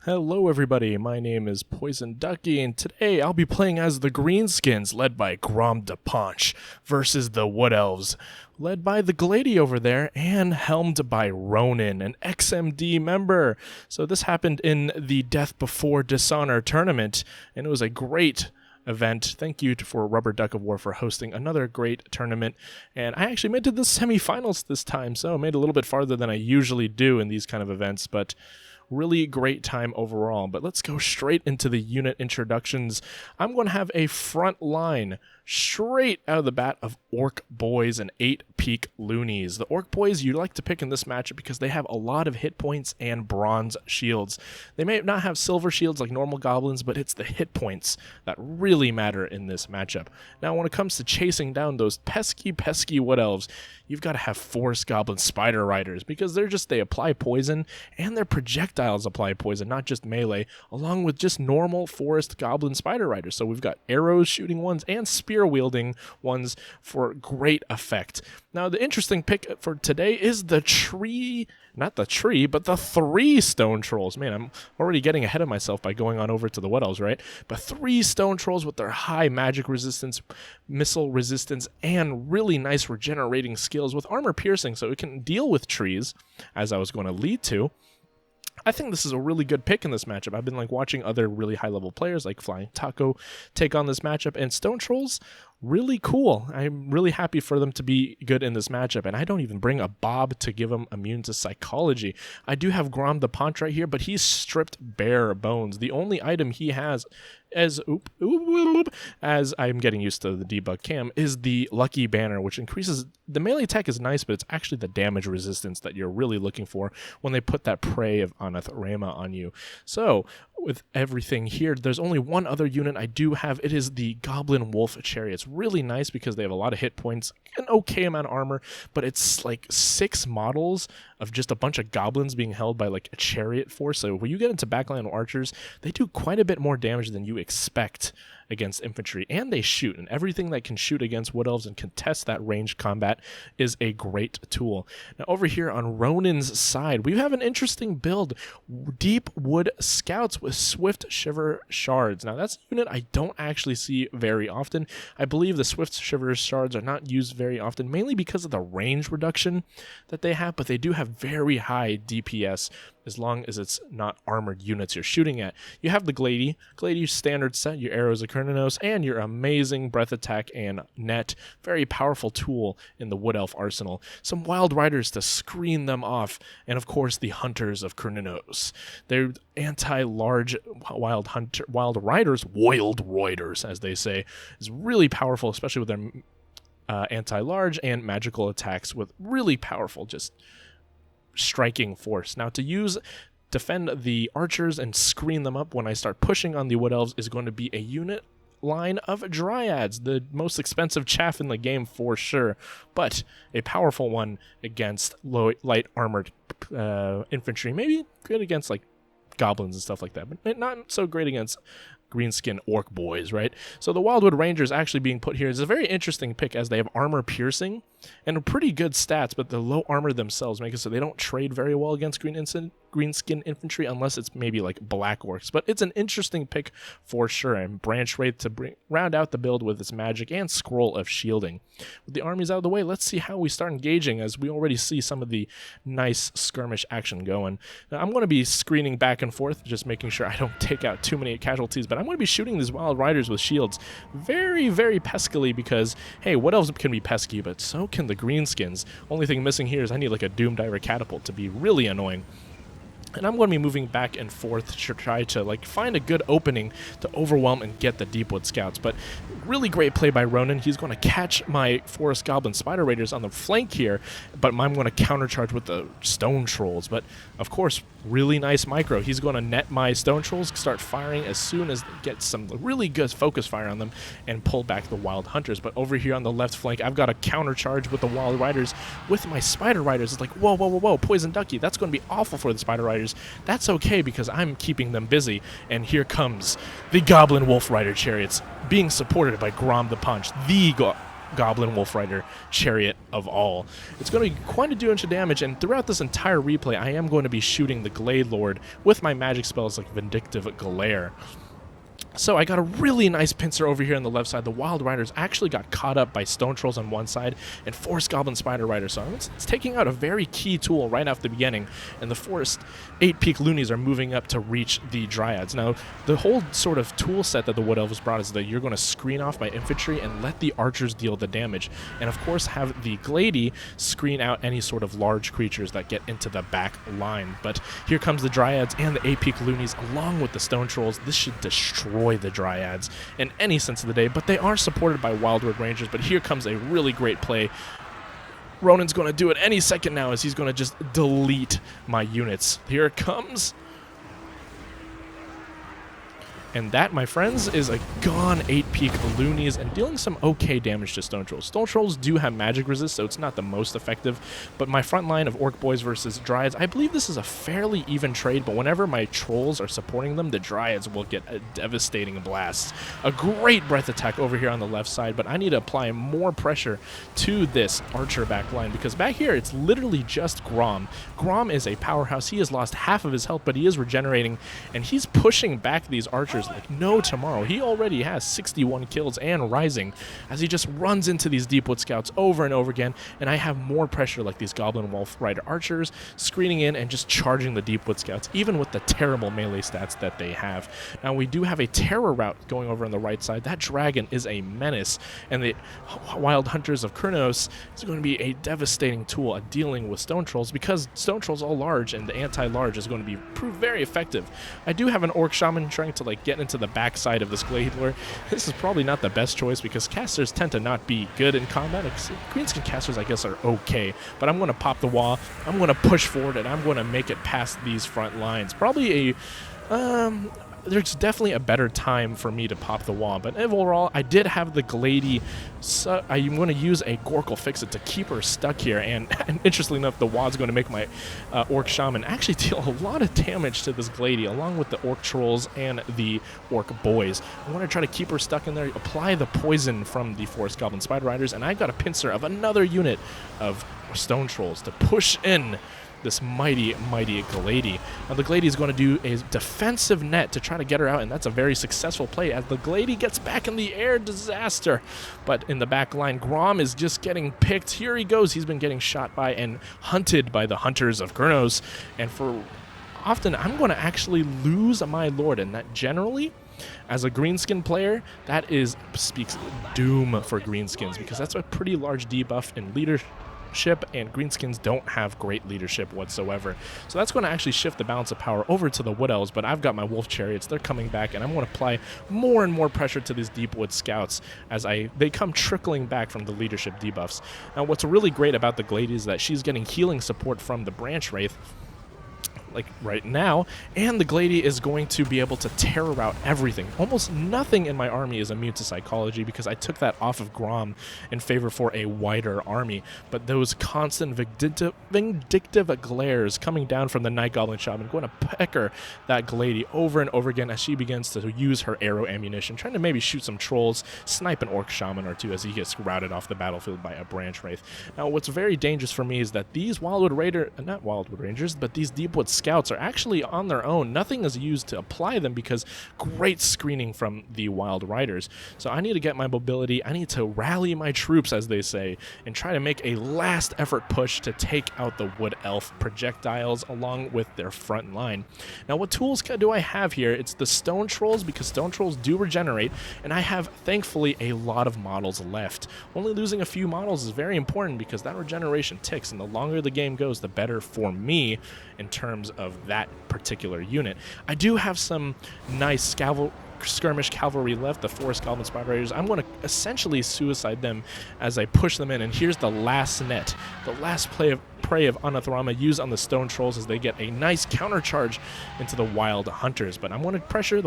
Hello everybody, my name is Poison Ducky, and today I'll be playing as the Greenskins, led by Grom de Ponch, versus the Wood Elves, led by the Glady over there, and helmed by Ronan, an XMD member. So this happened in the Death Before Dishonor tournament, and it was a great event. Thank you for Rubber Duck of War for hosting another great tournament, and I actually made it to the semifinals this time, so I made a little bit farther than I usually do in these kind of events, but really great time overall. But let's go straight into the unit introductions. I'm going to have a front line straight out of the bat of Orc Boys and 8 Peak Loonies. The Orc Boys you like to pick in this matchup because they have a lot of hit points and bronze shields. They may not have silver shields like normal goblins, but it's the hit points that really matter in this matchup. Now when it comes to chasing down those pesky Wood Elves, you've got to have Forest Goblin Spider Riders because they apply poison and their projectiles apply poison, not just melee, along with just normal Forest Goblin Spider Riders. So we've got arrows shooting ones and spear wielding ones for great effect. Now the interesting pick for today is the tree, not the tree, but the 3 stone trolls. Man, I'm already getting ahead of myself by going on over to the Wood Elves, right? But 3 stone trolls with their high magic resistance, missile resistance, and really nice regenerating skills with armor piercing, so it can deal with trees, as I was going to lead to. I think this is a really good pick in this matchup. I've been watching other really high-level players like Flying Taco take on this matchup, and Stone Trolls, really cool. I'm really happy for them to be good in this matchup, and I don't even bring a Bob to give him immune to psychology. I do have Grom de Ponch right here, but he's stripped bare bones. The only item he has as I'm getting used to the debug cam, is the Lucky Banner, which increases the melee attack is nice, but it's actually the damage resistance that you're really looking for when they put that Prey of Anathrema on you. So with everything here, there's only one other unit I do have. It is the Goblin Wolf Chariot. It's really nice because they have a lot of hit points, an okay amount of armor, but it's like 6 models of just a bunch of goblins being held by a chariot force. So when you get into backline archers, they do quite a bit more damage than you expect against infantry, and they shoot, and everything that can shoot against Wood Elves and contest that ranged combat is a great tool. Now over here on Ronan's side, we have an interesting build, Deep Wood Scouts with Swift Shiver Shards. Now that's a unit I don't actually see very often. I believe the Swift Shiver Shards are not used very often, mainly because of the range reduction that they have, but they do have very high DPS as long as it's not armored units you're shooting at. You have the Glady standard set, your arrows of Kerninos, and your amazing breath attack and net. Very powerful tool in the Wood Elf arsenal. Some Wild Riders to screen them off, and of course the Hunters of Kerninos. They're anti-large Wild Riders, as they say, is really powerful, especially with their anti-large and magical attacks with really powerful just striking force. Now to defend the archers and screen them up when I start pushing on the Wood Elves is going to be a unit line of Dryads, the most expensive chaff in the game for sure, but a powerful one against light armored infantry. Maybe good against goblins and stuff like that, but not so great against Greenskin Orc Boys, right? So the Wildwood Rangers actually being put here is a very interesting pick, as they have armor piercing and pretty good stats, but the low armor themselves make it so they don't trade very well against Greenskin infantry unless it's maybe Black Orcs. But it's an interesting pick for sure, and Branch Wraith to round out the build with its magic and Scroll of Shielding. With the armies out of the way, let's see how we start engaging, as we already see some of the nice skirmish action going. Now I'm going to be screening back and forth, just making sure I don't take out too many casualties, but I'm going to be shooting these Wild Riders with shields very, very peskily because, hey, Wood Elves can be pesky, but so can the Greenskins. Only thing missing here is I need a Doom Diver Catapult to be really annoying. And I'm going to be moving back and forth to try to find a good opening to overwhelm and get the Deepwood Scouts. But really great play by Ronan. He's going to catch my Forest Goblin Spider Raiders on the flank here, but I'm going to countercharge with the Stone Trolls. But of course, really nice micro. He's going to net my Stone Trolls, start firing as soon as they get some really good focus fire on them, and pull back the Wild Hunters. But over here on the left flank, I've got a countercharge with the Wild Riders with my Spider Riders. It's whoa, Poison Ducky. That's going to be awful for the Spider Riders. That's okay because I'm keeping them busy, and here comes the Goblin Wolf Rider Chariots being supported by Grom de Ponch, the Goblin Wolf Rider chariot of all. It's going to be quite a bunch of damage, and throughout this entire replay, I am going to be shooting the Glade Lord with my magic spells like Vindictive Glare. So I got a really nice pincer over here on the left side. The Wild Riders actually got caught up by Stone Trolls on one side and Forest Goblin Spider Riders. So it's taking out a very key tool right off the beginning, and the Forest 8-peak loonies are moving up to reach the Dryads. Now, the whole sort of tool set that the Wood Elves brought is that you're going to screen off my infantry and let the archers deal the damage. And of course have the Glady screen out any sort of large creatures that get into the back line. But here comes the Dryads and the 8-peak loonies along with the Stone Trolls. This should destroy the Dryads in any sense of the day, but they are supported by Wildwood Rangers. But here comes a really great play. Ronan's going to do it any second now as he's going to just delete my units. Here it comes. And that, my friends, is a gone 8-peak loonies and dealing some okay damage to Stone Trolls. Stone Trolls do have magic resist, so it's not the most effective. But my front line of Orc Boys versus Dryads, I believe this is a fairly even trade, but whenever my Trolls are supporting them, the Dryads will get a devastating blast. A great breath attack over here on the left side, but I need to apply more pressure to this Archer back line, because back here, it's literally just Grom. Grom is a powerhouse. He has lost half of his health, but he is regenerating, and he's pushing back these Archers like no tomorrow. He already has 61 kills and rising as he just runs into these Deepwood Scouts over and over again, and I have more pressure like these Goblin Wolf Rider Archers screening in and just charging the Deepwood Scouts, even with the terrible melee stats that they have. Now, we do have a terror route going over on the right side. That dragon is a menace, and the Wild Hunters of Kurnos is going to be a devastating tool at dealing with Stone Trolls, because Stone Trolls all large, and the anti-large is going to be proved very effective. I do have an Orc Shaman trying to like get into the backside of this Glade Lord. This is probably not the best choice because casters tend to not be good in combat. Greenskin casters, I guess, are okay, but I'm going to pop the wall, I'm going to push forward, and I'm going to make it past these front lines. Probably there's definitely a better time for me to pop the wall, but overall, I did have the Glady. So I'm going to use a Gorkle Fix-It to keep her stuck here, and interestingly enough, the wall is going to make my Orc Shaman actually deal a lot of damage to this Glady, along with the Orc Trolls and the Orc Boys. I want to try to keep her stuck in there, apply the poison from the Forest Goblin Spider Riders, and I got a pincer of another unit of Stone Trolls to push in this mighty Glady. Now the Glady is going to do a defensive net to try to get her out, and that's a very successful play as the Glady gets back in the air. Disaster. But in the back line, Grom is just getting picked. Here he goes. He's been getting shot by and hunted by the Hunters of Kurnos, and for often I'm going to actually lose my Lord, and that generally, as a Greenskin player, that speaks doom for Greenskins, because that's a pretty large debuff in leadership, and Greenskins don't have great leadership whatsoever. So that's going to actually shift the balance of power over to the Wood Elves, but I've got my Wolf Chariots. They're coming back, and I'm going to apply more and more pressure to these Deepwood Scouts as they come trickling back from the leadership debuffs. Now, what's really great about the Glady is that she's getting healing support from the Branch Wraith, like right now, and the Glady is going to be able to terror out everything. Almost nothing in my army is immune to psychology because I took that off of Grom in favor for a wider army, but those constant vindictive glares coming down from the Night Goblin Shaman going to pecker that Glady over and over again as she begins to use her arrow ammunition, trying to maybe shoot some Trolls, snipe an Orc Shaman or two as he gets routed off the battlefield by a Branch Wraith. Now, what's very dangerous for me is that these not Wildwood Rangers, but these Deepwood Scouts are actually on their own. Nothing is used to apply them because great screening from the Wild Riders. So I need to get my mobility. I need to rally my troops, as they say, and try to make a last effort push to take out the Wood Elf projectiles along with their front line. Now, what tools do I have here? It's the Stone Trolls, because Stone Trolls do regenerate, and I have, thankfully, a lot of models left. Only losing a few models is very important because that regeneration ticks, and the longer the game goes, the better for me in terms of that particular unit. I do have some nice skirmish cavalry left, the Forest Goblin Spider Raiders. I'm going to essentially suicide them as I push them in, and here's the last net, the last prey of Anathrama used on the stone trolls as they get a nice counter charge into the wild hunters. But I'm going to pressure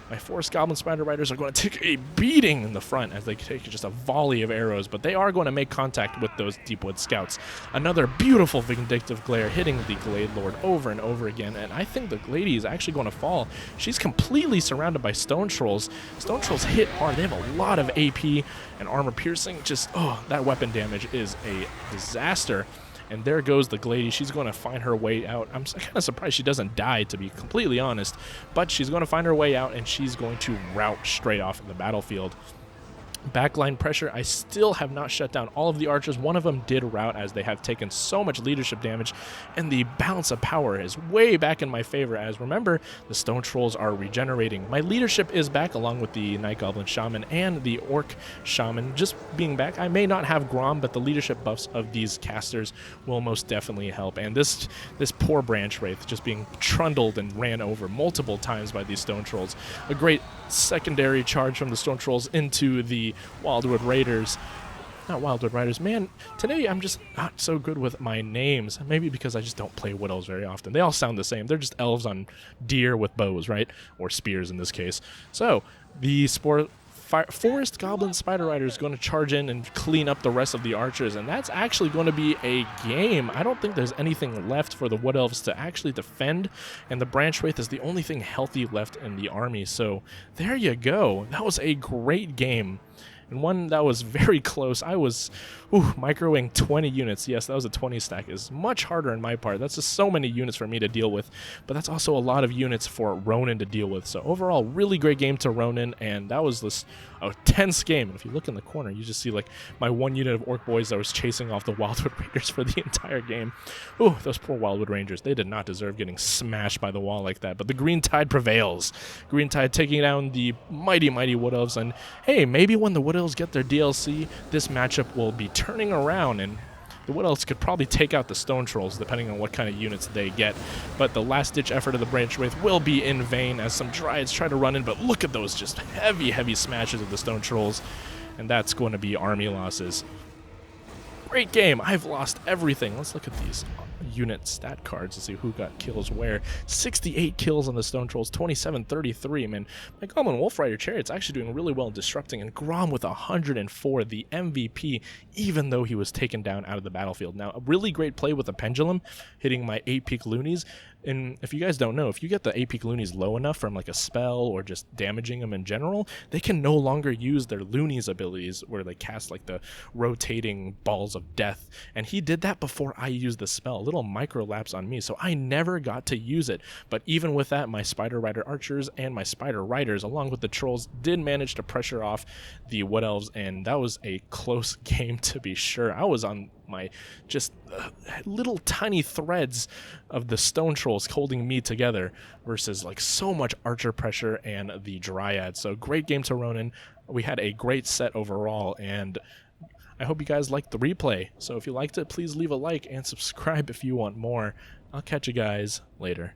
my forest goblin spider riders are going to take a beating in the front as they take just a volley of arrows, but they are going to make contact with those Deepwood scouts. Another beautiful vindictive glare hitting the Glade Lord over and over again, and I think the lady is actually going to fall. She's completely surrounded by stone trolls. Stone trolls hit hard. They have a lot of AP and armor piercing. Just, oh, that weapon damage is a disaster. And there goes the Glady. She's going to find her way out. I'm kind of surprised she doesn't die, to be completely honest. But she's going to find her way out, and she's going to rout straight off in the battlefield. Backline pressure, I still have not shut down all of the archers. One of them did rout as they have taken so much leadership damage, and the balance of power is way back in my favor, as remember, the stone trolls are regenerating. My leadership is back along with the Night Goblin Shaman and the Orc Shaman just being back. I may not have Grom, but the leadership buffs of these casters will most definitely help. And this poor Branch Wraith just being trundled and ran over multiple times by these stone trolls. A great secondary charge from the stone trolls into the Wildwood Raiders. Not Wildwood Riders. Man, today I'm just not so good with my names. Maybe because I just don't play Wood Elves very often. They all sound the same. They're just elves on deer with bows, right? Or spears in this case. So, the Forest Goblin Spider Rider is going to charge in and clean up the rest of the archers, and that's actually going to be a game. I don't think there's anything left for the Wood Elves to actually defend, and the Branch Wraith is the only thing healthy left in the army. So there you go. That was a great game. And one that was very close. I was microwing 20 units. Yes, that was a 20 stack. Is much harder in my part. That's just so many units for me to deal with. But that's also a lot of units for Ronan to deal with. So overall, really great game to Ronan. And that was a tense game. And if you look in the corner, you just see like my one unit of Orc Boys that was chasing off the Wildwood Raiders for the entire game. Ooh, those poor Wildwood Rangers. They did not deserve getting smashed by the wall like that. But the Green Tide prevails. Green Tide taking down the mighty, mighty Wood Elves. And hey, maybe when the Wood Elves get their DLC, this matchup will be turning around, and the Wood Elves could probably take out the Stone Trolls depending on what kind of units they get. But the last-ditch effort of the Branch Wraith will be in vain as some Dryads try to run in, but look at those just heavy, heavy smashes of the Stone Trolls, and that's going to be army losses. Great game. I've lost everything. Let's look at these unit stat cards to see who got kills where. 68 kills on the Stone Trolls, 27-33. Man, my Goblin Wolf Rider Chariot's actually doing really well in disrupting, and Grom with 104, the MVP, even though he was taken down out of the battlefield. Now, a really great play with the Pendulum, hitting my 8-peak loonies. And if you guys don't know, if you get the 8-peak loonies low enough from like a spell or just damaging them in general, they can no longer use their loonies abilities where they cast like the rotating balls of death. And he did that before I used the spell. A little micro lapse on me, so I never got to use it. But even with that, my Spider Rider Archers and my Spider Riders, along with the Trolls, did manage to pressure off the Wood Elves, and that was a close game to be sure. I was on my just little tiny threads of the Stone Trolls holding me together versus like so much archer pressure and the Dryad. So great game to Ronan. We had a great set overall, and I hope you guys liked the replay. So if you liked it, please leave a like and subscribe if you want more. I'll catch you guys later.